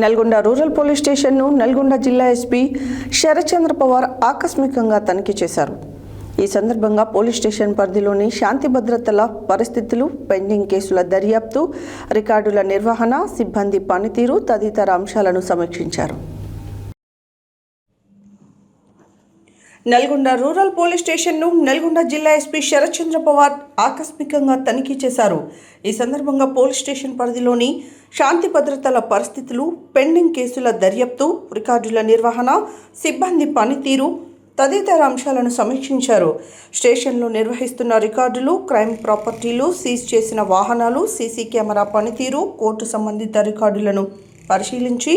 Nalgonda rural police స్టేషన్ను నల్గొండ జిల్లా SP Sarathchandra Pawar ఆకస్మికంగా తనిఖీ చేశారు. ఈ సందర్భంగా పోలీస్ స్టేషన్ పరిధిలోని శాంతి భద్రతల పరిస్థితులు, పెండింగ్ కేసుల దర్యాప్తు, రికార్డుల నిర్వహణ, సిబ్బంది పనితీరు తదితర అంశాలను సమీక్షించారు. నల్గొండ రూరల్ పోలీస్ స్టేషన్ను నల్గొండ జిల్లా ఎస్పీ శరత్చంద్ర పవార్ ఆకస్మికంగా తనిఖీ చేశారు. ఈ సందర్భంగా పోలీస్ స్టేషన్ పరిధిలోని శాంతి భద్రతల పరిస్థితులు, పెండింగ్ కేసుల దర్యాప్తు, రికార్డుల నిర్వహణ, సిబ్బంది పనితీరు తదితర అంశాలను సమీక్షించారు. స్టేషన్లో నిర్వహిస్తున్న రికార్డులు, క్రైమ్ ప్రాపర్టీలు, సీజ్ చేసిన వాహనాలు, సీసీ కెమెరా పనితీరు, కోర్టు సంబంధిత రికార్డులను పరిశీలించి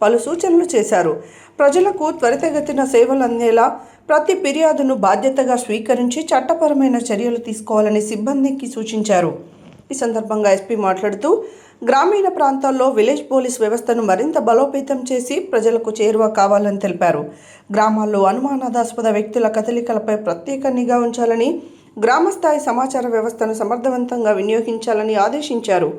పలు సూచనలు చేశారు. ప్రజలకు త్వరితగతిన సేవలు అందేలా ప్రతి ఫిర్యాదును బాధ్యతగా స్వీకరించి చట్టపరమైన చర్యలు తీసుకోవాలని సిబ్బందికి సూచించారు. ఈ సందర్భంగా ఎస్పీ మాట్లాడుతూ, గ్రామీణ ప్రాంతాల్లో విలేజ్ పోలీస్ వ్యవస్థను మరింత బలోపేతం చేసి ప్రజలకు చేరువ కావాలని తెలిపారు. గ్రామాల్లో అనుమానాస్పద వ్యక్తుల కదలికలపై ప్రత్యేక నిఘా ఉంచాలని, గ్రామస్థాయి సమాచార వ్యవస్థను సమర్థవంతంగా వినియోగించాలని ఆదేశించారు.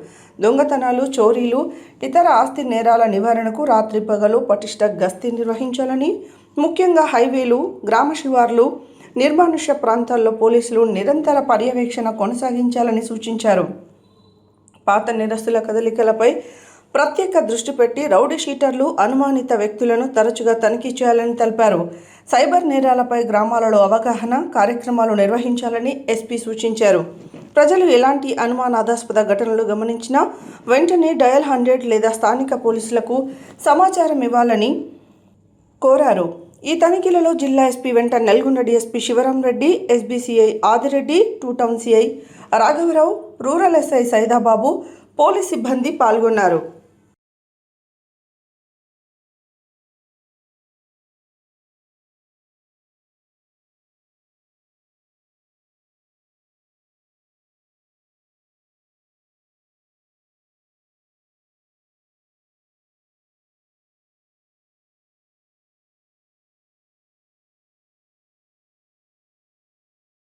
దొంగతనాలు, చోరీలు, ఇతర ఆస్తి నేరాల నివారణకు రాత్రి పగలు పటిష్ట గస్తీ నిర్వహించాలని, ముఖ్యంగా హైవేలు, గ్రామ శివార్లు, నిర్మానుష్య ప్రాంతాల్లో పోలీసులు నిరంతర పర్యవేక్షణ కొనసాగించాలని సూచించారు. పాత నేరస్తుల కదలికలపై ప్రత్యేక దృష్టి పెట్టి రౌడీ షీటర్లు, అనుమానిత వ్యక్తులను తరచుగా తనిఖీ చేయాలని తెలిపారు. సైబర్ నేరాలపై గ్రామాలలో అవగాహన కార్యక్రమాలు నిర్వహించాలని ఎస్పీ సూచించారు. ప్రజలు ఎలాంటి అనుమానాస్పద ఘటనలు గమనించినా వెంటనే డయల్ 100 లేదా స్థానిక పోలీసులకు సమాచారం ఇవ్వాలని కోరారు. ఈ తనిఖీలలో జిల్లా ఎస్పీ వెంట Nalgonda DSP Sivaram Reddy, SBCI Adireddy, 2 town CI రాఘవరావు, రూరల్ ఎస్ఐ సైదాబాబు, పోలీస్ సిబ్బంది పాల్గొన్నారు.